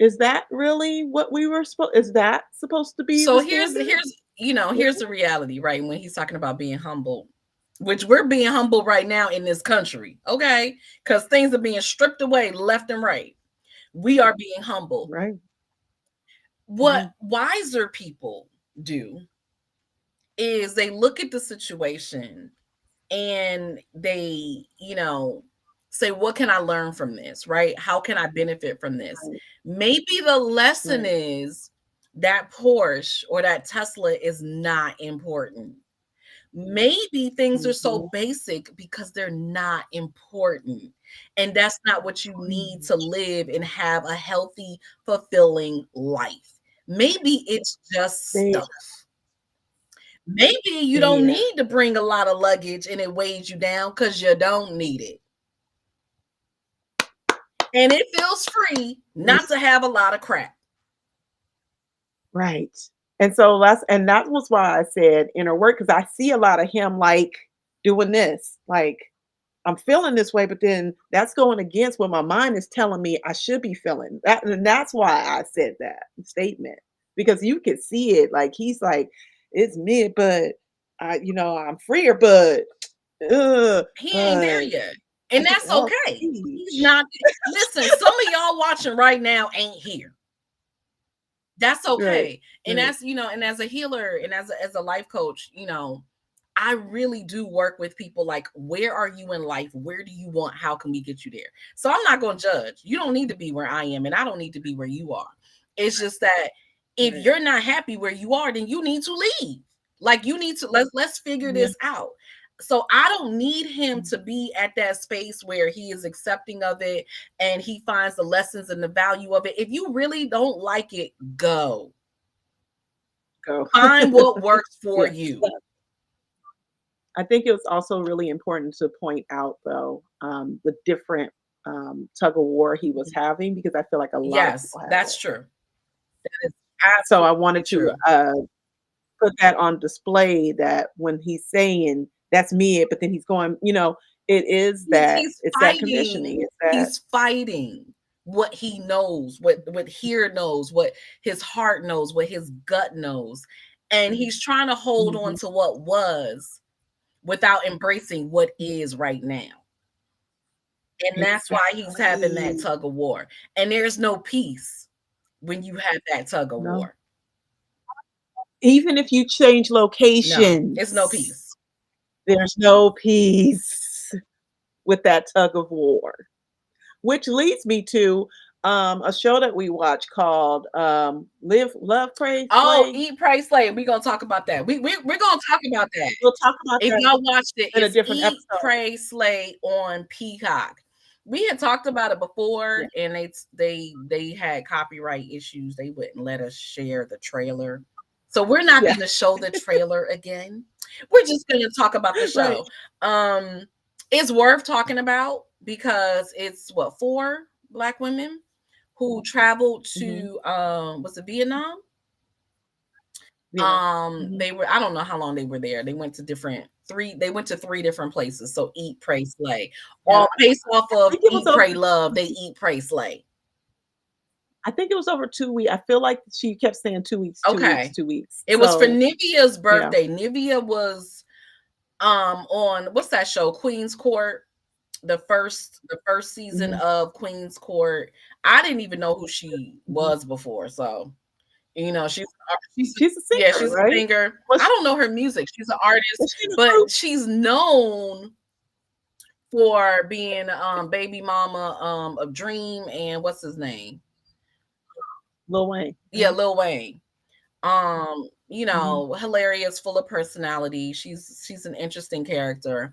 is that really what we were supposed, is that supposed to be So the here's standard? here's You here's the reality, right? When he's talking about being humble, which we're being humble right now in this country, okay? Because things are being stripped away left and right. We are being humble. Right. What Mhm. wiser people do is they look at the situation and they, say, what can I learn from this, right? How can I benefit from this? Right. Maybe the lesson Right. is that Porsche or that Tesla is not important. Maybe things are so Mhm. basic because they're not important. And that's not what you need Mhm. to live and have a healthy, fulfilling life. Maybe it's just There, stuff. Maybe you don't there, need to bring a lot of luggage and it weighs you down because you don't need it. And it feels free not there's, to have a lot of crap. right. And so that was why I said inner work, because I see a lot of him like doing this. Like, I'm feeling this way, but then that's going against what my mind is telling me I should be feeling. And that's why I said that statement because you could see it. Like he's like, it's me, but I'm freer, He ain't there but yet. I And just that's lost okay. He's speech. not. Listen, some of y'all watching right now ain't here. That's Right, okay. And right. that's, and as a healer and as a life coach, I really do work with people like, where are you in life? Where do you want? How can we get you there? So I'm not going to judge. You don't need to be where I am, and I don't need to be where you are. It's just that if Right. you're not happy where you are, then you need to leave. Like you need to let's figure Yeah. this out. So I don't need him to be at that space where he is accepting of it and he finds the lessons and the value of it. If you really don't like it, go. Go. Find what works for Yeah. you. I think it was also really important to point out, though, the different tug of war he was having because I feel like a lot of Yes, people have that's it. true. That is So I absolutely wanted to true. put that on display that when he's saying that's me, but then he's going, it is that He's it's that fighting. conditioning. It's that He's fighting what he knows, what here knows, what his heart knows, what his gut knows. And he's trying to hold on Mhm. to what was without embracing what is right now. And that's why he's having that Exactly. tug of war. And there's no peace when you have that tug of No. war. Even if you change No, it's no locations, peace. there's no peace with that tug of war. Which leads me to a show that we watch called Live, Love, Pray, Oh, Slay. Eat, Pray, Slay. We're gonna talk about that. We're gonna talk about that. We'll talk about If that y'all watched it, in a it's different Eat, episode. Pray, Slay on Peacock. We had talked about it before, Yeah. and they had copyright issues. They wouldn't let us share the trailer, so we're not Yeah. going to show the trailer again. We're just going to talk about the Right. show. It's worth talking about because it's what, 4 Black women who traveled Hmm. to was it Vietnam? Yeah. Hmm. They were, I don't know how long they were there. They went to 3 different places. So Eat, Pray, Slay. Yeah. All based off I of think it was Eat, over. Pray, Love. They Eat, Pray, Slay. I think it was over 2 weeks. I feel like she kept saying 2 weeks, 2 weeks, Okay. 2 weeks. It was for So Nivea's yeah. birthday. Nivea was on what's that show? Queen's Court. The first season Hmm. of Queen's Court. I didn't even know who she Hmm. was before. So she's She's a yeah, singer, she's a right? singer. Was I don't know her music. She's an artist, was she in a group? but she's known for being baby mama of Dream and what's his name? Lil Wayne, Yeah, right? Lil Wayne. Hmm. Hilarious, full of personality. She's an interesting character.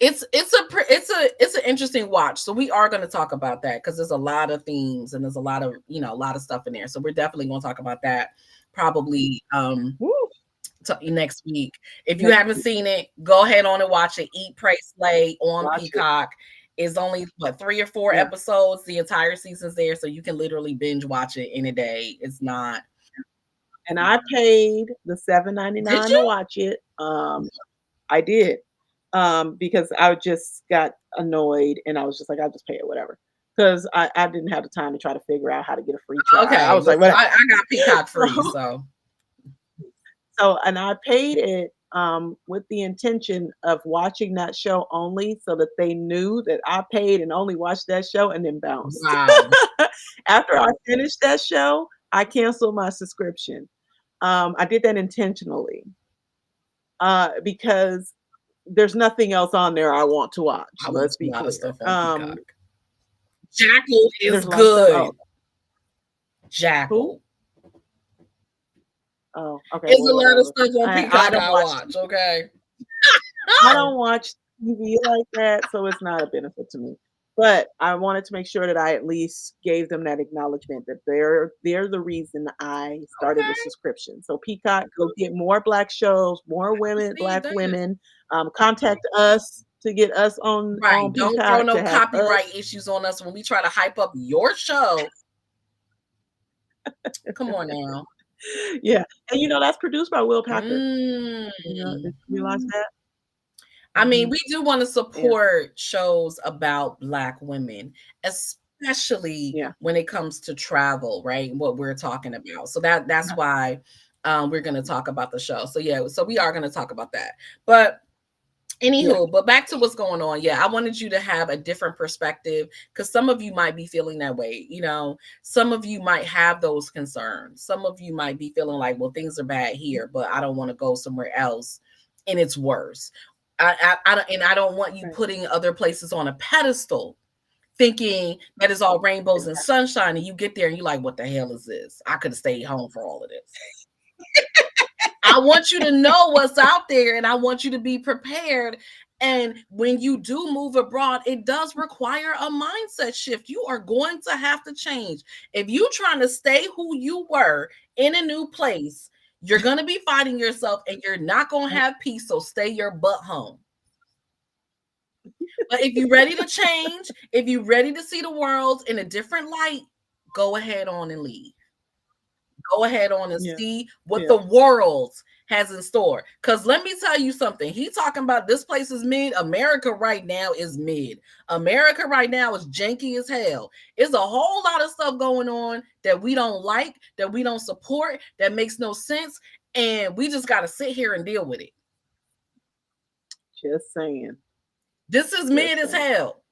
It's an interesting watch. So we are going to talk about that because there's a lot of themes and there's a lot of a lot of stuff in there. So we're definitely going to talk about that probably Woo. next week. If you Next haven't week. seen it, go ahead on and watch it. Eat, Pray, Slay on Watch it. Peacock. Is only what 3 or 4 Yeah. episodes. The entire season's there, so you can literally binge watch it in a day. It's not. And I paid the Did $7.99 to you? watch it. I did. Because I just got annoyed and I was just like, I'll just pay it, whatever. Because I didn't have the time to try to figure out how to get a free trial. I Okay. was Well, like, whatever. I got Peacock free, So, so and I paid it with the intention of watching that show only so that they knew that I paid and only watched that show and then bounced. wow. After I finished that show, I canceled my subscription. I did that intentionally because there's nothing else on there I want to watch. I watch Let's a be lot of clear. stuff on Peacock. Jackal is There's a lot of stuff. good. Oh, who? Jackal. Oh, okay. It's Well, a lot of whatever. stuff on I Peacock don't I watch. watch. Okay. I don't watch TV like that, so it's not a benefit to me. But I wanted to make sure that I at least gave them that acknowledgement that they're the reason I started the Okay. subscription. So Peacock, go get more Black shows, more women, See Black that. women. Contact us to get us on Right. Don't throw Peacock no to have us. copyright issues on us when we try to hype up your show. Come on now. Yeah, and that's produced by Will Packard. Mm. Did you realize that? I mean, Mhm. we do want to Yeah. support shows about Black women, especially Yeah. when it comes to travel, right? What we're talking about. So that's Yeah. why we're going to talk about the show. So yeah, so we are going to talk about that. But Yeah. anywho, but back to what's going on. Yeah, I wanted you to have a different perspective because some of you might be feeling that way. You know, some of you might have those concerns. Some of you might be feeling like, well, things are bad here, but I don't want to go somewhere else and it's worse. And I don't want you Right. putting other places on a pedestal thinking that it's all rainbows and Exactly. sunshine. And you get there and you're like, what the hell is this? I could have stayed home for all of this. I want you to know what's out there and I want you to be prepared. And when you do move abroad, it does require a mindset shift. You are going to have to change. If you're trying to stay who you were in a new place, you're going to be fighting yourself and you're not going to Yep. have peace. So stay your butt home. But if you're ready to change, if you're ready to see the world in a different light, go ahead on and leave. Go ahead on and Yeah. see what Yeah. the world has in store. Because let me tell you something. He talking about this place is mid. America right now is mid. America right now is janky as hell. It's a whole lot of stuff going on that we don't like, that we don't support, that makes no sense. And we just got to sit here and deal with it. Just saying. This is mid Just as saying. hell.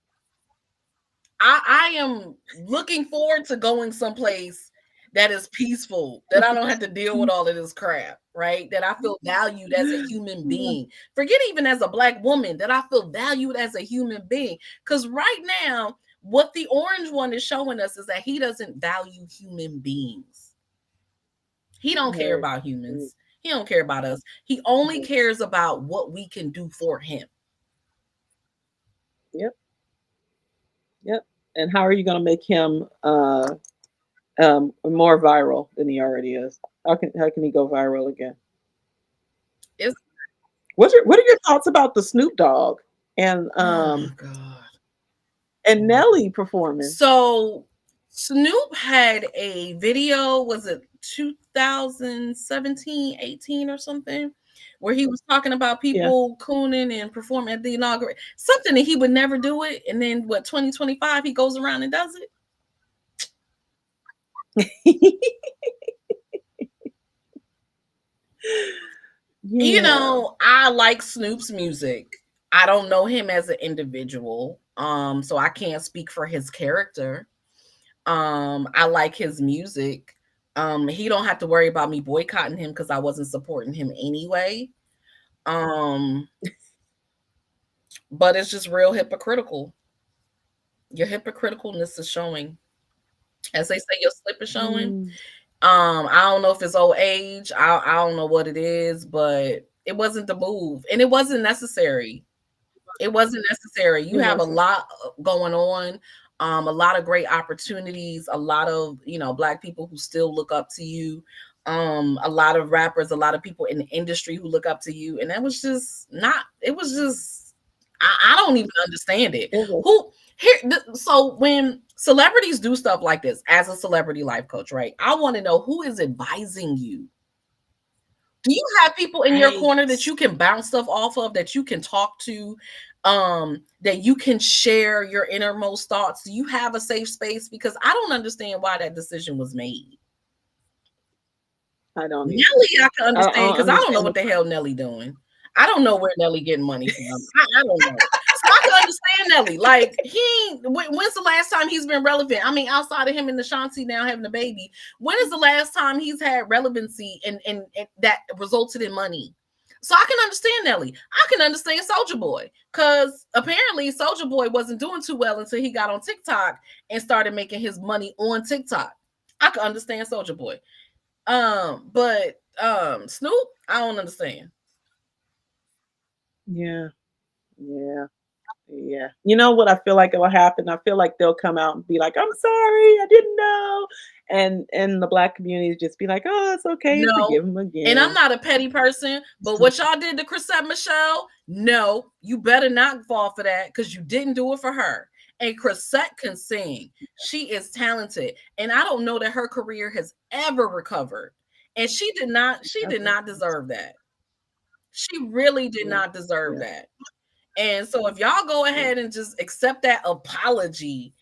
I am looking forward to going someplace that is peaceful, that I don't have to deal with all of this crap, right? That I feel valued as a human being. Forget even as a Black woman, that I feel valued as a human being. Because right now, what the orange one is showing us is that he doesn't value human beings. He don't care Right. about Mm. humans. He don't care about us. He only Mhm. cares about what we can do for him. Yep. Yep. And how are you going to make him more viral than he already is? How can he go viral again? It's What are your thoughts about the Snoop Dogg and oh god. Nelly performing? So Snoop had a video, was it 2017, 18 or something, where he was talking about Yeah. people cooning and performing at the inauguration, something that he would never do it. And then what, 2025, he goes around and does it. You Yeah. know, I like Snoop's music. I don't know him as an individual. So I can't speak for his character. I like his music. He don't have to worry about me boycotting him because I wasn't supporting him anyway. Um, but it's just real hypocritical. Your hypocriticalness is showing. As they say, your slip is showing. Mm, I don't know if it's old age. I don't know what it is, but it wasn't the move. And it wasn't necessary. It wasn't necessary. You it have a wasn't. lot going on, a lot of great opportunities, a lot of, Black people who still look up to you, a lot of rappers, a lot of people in the industry who look up to you. And that was just not, it was just, I don't even understand it. It was. Who here? So when celebrities do stuff like this as a celebrity life coach, right? I want to know who is advising you. Do you have people in your Right. corner that you can bounce stuff off of, that you can talk to, that you can share your innermost thoughts? Do you have a safe space? Because I don't understand why that decision was made. I don't either. Nelly, I can I understand don't because I don't know understand what the the hell Nelly doing. I don't know where Nelly getting money from. I don't know. So I can understand Nelly. Like he ain't. When's the last time he's been relevant? I mean, outside of him and Ashanti now having a baby, when is the last time he's had relevancy and that resulted in money? So I can understand Nelly. I can understand Soldier Boy because apparently Soldier Boy wasn't doing too well until he got on TikTok and started making his money on TikTok. I can understand Soldier Boy. But Snoop, I don't understand. Yeah. Yeah. Yeah. You know what I feel like it will happen? I feel like they'll come out and be like, "I'm sorry, I didn't know." And the Black community just be like, "Oh, it's okay, No. forgive him And I'm again." not a petty person, but what y'all did to Chrisette Michelle, no, you better not fall for that because you didn't do it for her. And Chrisette can sing. She is talented. And I don't know that her career has ever recovered. And she did I not don't think so. deserve that. She really did Yeah. not deserve Yeah. that. And so if y'all go ahead and just accept that apology,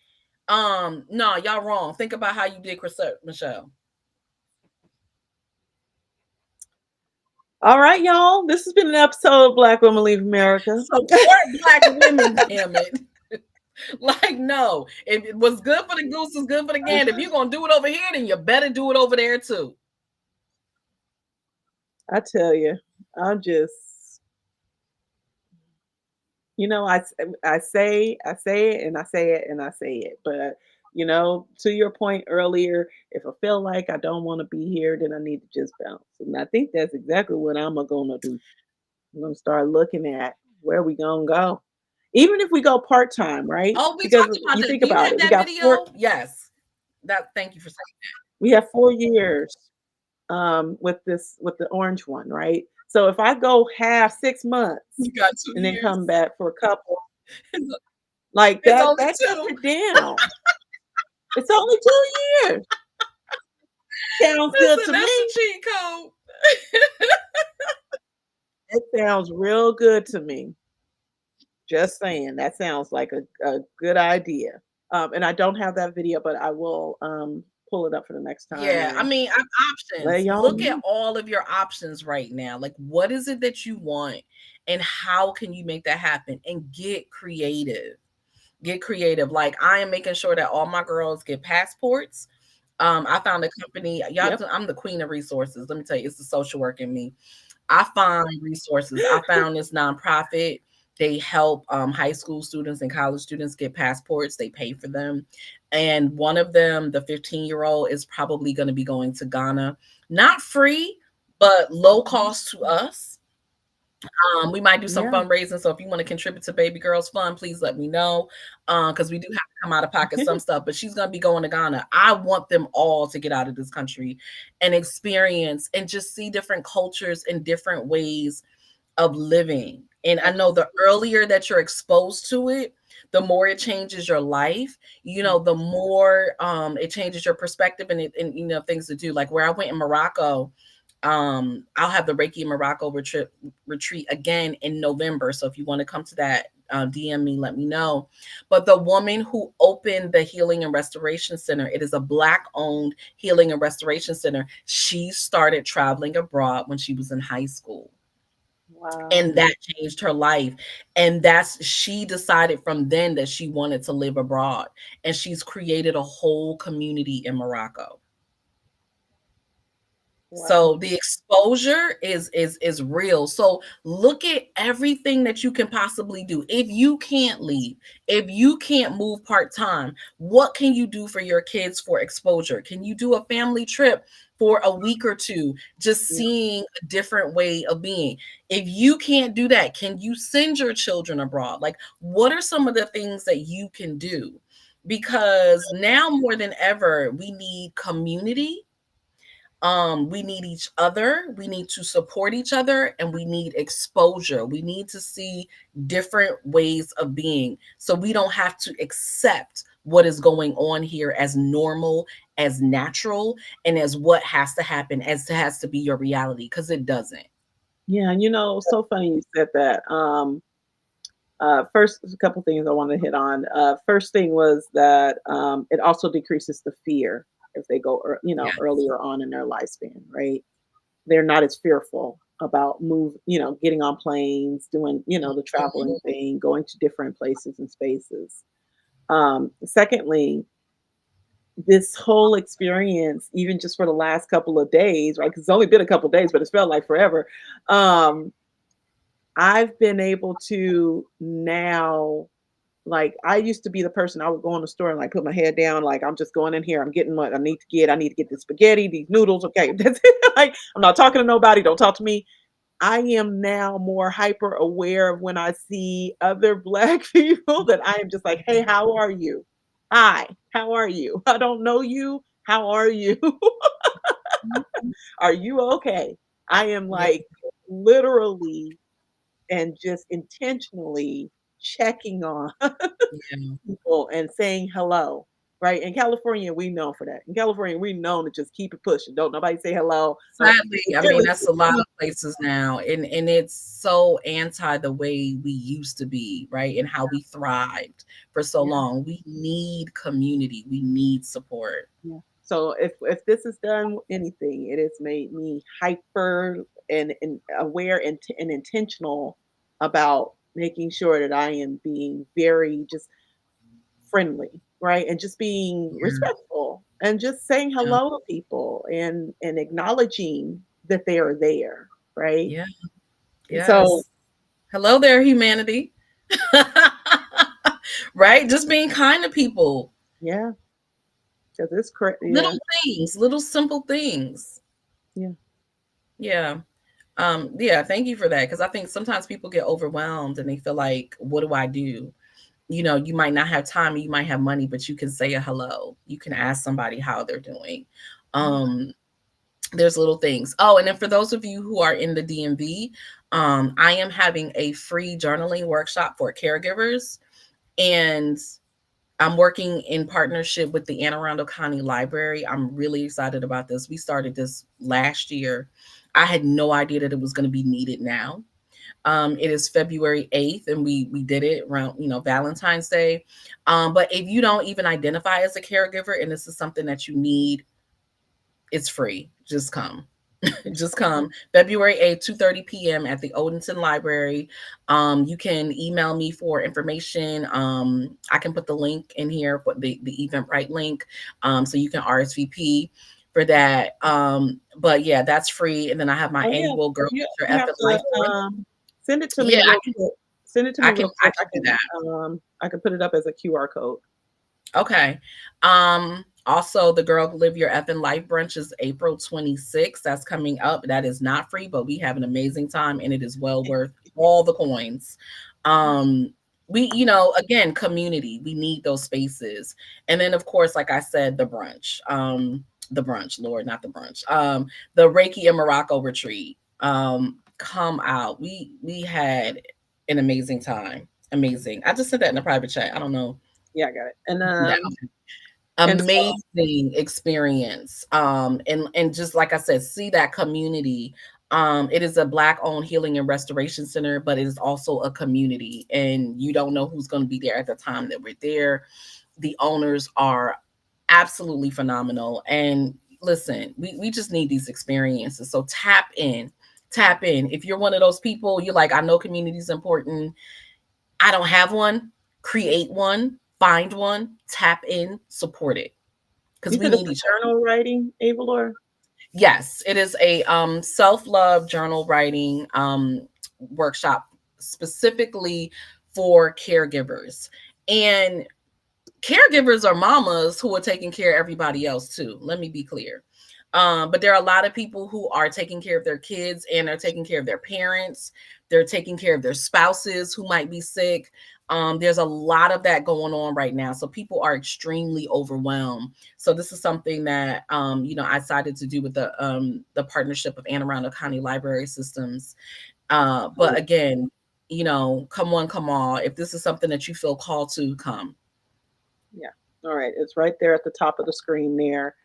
no, y'all wrong. Think about how you did Chris Michelle. All right, y'all. This has been an episode of Black Women Leave America. Support black women, damn it. Like, no. If it was good for the goose, it's good for the gander. If you're gonna do it over here, then you better do it over there too. I tell you, I'm just, I say it and I say it and I say it. But, to your point earlier, if I feel like I don't want to be here, then I need to just bounce. And I think that's exactly what I'm going to do. I'm going to start looking at where we going to go. Even if we go part time, right? Oh, we Because talked about you that. think Do you about have it, we that got four, video? Yes. Thank you for saying we have 4 years with the orange one, right? So if I go half 6 months that. You got two and then years. come back for a couple, It's, like it's that only that cuts two. it down. It's only 2 years. Sounds good Listen, to that's the me. cheat code. It sounds real good to me. Just saying, that sounds like a good idea. And I don't have that video, but I will pull it up for the next time Yeah, I and mean, let options. y'all Look at know. all of your options right now. Like, what is it that you want, and how can you make that happen? And get creative. Get creative. Like, I am making sure that all my girls get passports. I found a company. Y'all, Yep. I'm the queen of resources. Let me tell you, it's the social work in me. I find resources. I found this nonprofit. They help high school students and college students get passports. They pay for them. And one of them, the 15-year-old, is probably going to be going to Ghana. Not free, but low cost to us. We might do some Yeah. fundraising. So if you want to contribute to Baby Girls Fund, please let me know. Because we do have to come out of pocket some stuff. But she's gonna be going to Ghana. I want them all to get out of this country and experience and just see different cultures and different ways of living. And I know the earlier that you're exposed to it, the more it changes your life. The more it changes your perspective and things to do. Like where I went in Morocco, I'll have the Reiki in Morocco retreat again in November. So if you want to come to that, DM me, let me know. But the woman who opened the Healing and Restoration Center, it is a Black owned healing and restoration center. She started traveling abroad when she was in high school, Wow. and that changed her life. And she decided from then that she wanted to live abroad, and she's created a whole community in Morocco. Wow. So the exposure is real. So look at everything that you can possibly do. If you can't leave, if you can't move part-time, what can you do for your kids for exposure? Can you do a family trip for a week or two, just Yeah. seeing a different way of being? If you can't do that, can you send your children abroad? Like, what are some of the things that you can do? Because now more than ever, we need community, we need each other, we need to support each other, and we need exposure. We need to see different ways of being, so we don't have to accept what is going on here as normal, as natural, and as what has to happen, as it has to be your reality, because it doesn't. Yeah. So funny you said that. First, a couple things I want to hit on. First thing was that it also decreases the fear if they go, Yeah. earlier on in their lifespan, right? They're not as fearful about getting on planes, doing, the traveling thing, going to different places and spaces. Secondly, this whole experience, even just for the last couple of days, right? Because it's only been a couple of days, but it's felt like forever. Um, I've been able to now, like, I used to be the person I would go in the store and like put my head down, like I'm just going in here, I'm getting what I need to get. I need to get the spaghetti, these noodles. Okay, that's it. Like I'm not talking to nobody. Don't talk to me. I am now more hyper aware of when I see other Black people that I am just like, hey, how are you? Hi, how are you? I don't know you. How are you? Are you okay? I am Yeah. like literally and just intentionally checking on Yeah. people and saying hello. right? In California, we known for that. In California, we known to just keep it pushing. Don't nobody say hello. Don't Sadly, I mean, really that's a lot of places now, and it's so anti the way we used to be, right? And how we thrived for so yeah, long. We need community. We need support. yeah. So if this has done anything, it has made me hyper and aware and intentional about making sure that I am being very just friendly, right? And just being Yeah. respectful and just saying Yeah. hello to people and acknowledging that they are there, right? Yeah. And so, Yes. Hello there, humanity. Right? Just being kind to people. yeah, because it's correct. Little Yeah, things, little simple things. yeah, Yeah. Yeah, thank you for that. Because I think sometimes people get overwhelmed and they feel like, what do I do? You might not have time, you might have money, but you can say a hello. You can ask somebody how they're doing. yeah. Um, there's little things. Oh, and then for those of you who are in the DMV, I am having a free journaling workshop for caregivers, and I'm working in partnership with the Anne Arundel County Library. I'm really excited about this. We started this last year. I had no idea that it was going to be needed now. It is February 8th, and we did it around Valentine's Day. But if you don't even identify as a caregiver, and this is something that you need, it's free. Just come. Just come. February 8th, 2:30 p.m. at the Odenton Library. You can email me for information. I can put the link in here, put the Eventbrite link, so you can RSVP for that. But yeah, that's free. And then I have my Oh yeah, annual Girl you Get Your you have Effing to Life Brunch. send it to Yeah, me real quick. Send it to me real I quick. can do that. I can put it up as a QR code. Okay. Also the Girl Live Your Effing Life brunch is April 26th. That's coming up. That is not free, but we have an amazing time and it is well worth all the coins. Um, we, again, community. We need those spaces. And then of course, like I said, the brunch. The brunch, Lord, not the brunch. The Reiki and Morocco retreat. Come out. We had an amazing time. Amazing. I just said that in a private chat. I don't know. Yeah, I got it. Yeah, And so amazing experience. And just like I said, see that community. It is a Black owned healing and restoration center, but it is also a community, and you don't know who's going to be there at the time that we're there. The owners are absolutely phenomenal, and listen, we just need these experiences. So tap in. If you're one of those people, you're like, I know community is important, I don't have one, create one, find one, tap in, support it, because you we said it's need a each other. journal writing, Avalor? Yes, it is a self-love journal writing workshop specifically for caregivers. And caregivers are mamas who are taking care of everybody else too. Let me be clear. But there are a lot of people who are taking care of their kids and they're taking care of their parents. They're taking care of their spouses who might be sick. There's a lot of that going on right now. So people are extremely overwhelmed. So this is something that I decided to do with the partnership of Anne Arundel County Library Systems. But Oh, again, come one, come all. If this is something that you feel called to, come. yeah. All right. It's right there at the top of the screen there.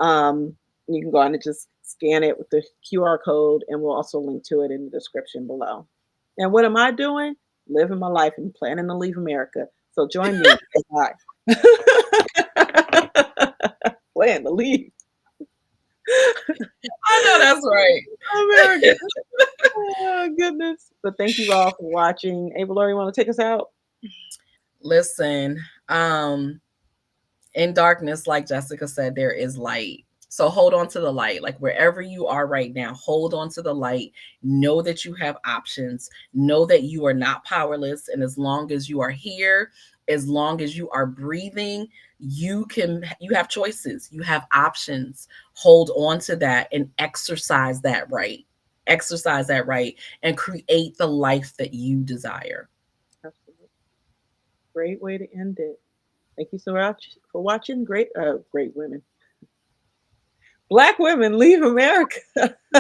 Um, you can go on and just scan it with the QR code, and we'll also link to it in the description below. And what am I doing? Living my life and planning to leave America. So join me. Bye. Plan to leave I know that's right. America. Oh, goodness. But thank you all for watching. Ava Laura, you want to take us out? Listen, in darkness, like Jessica said, there is light. So hold on to the light. Like wherever you are right now, hold on to the light. Know that you have options. Know that you are not powerless. And as long as you are here, as long as you are breathing, you have choices. You have options. Hold on to that and exercise that right. Exercise that right and create the life that you desire. Absolutely. Great way to end it. Thank you so much for watching. Great women. Black women leave America.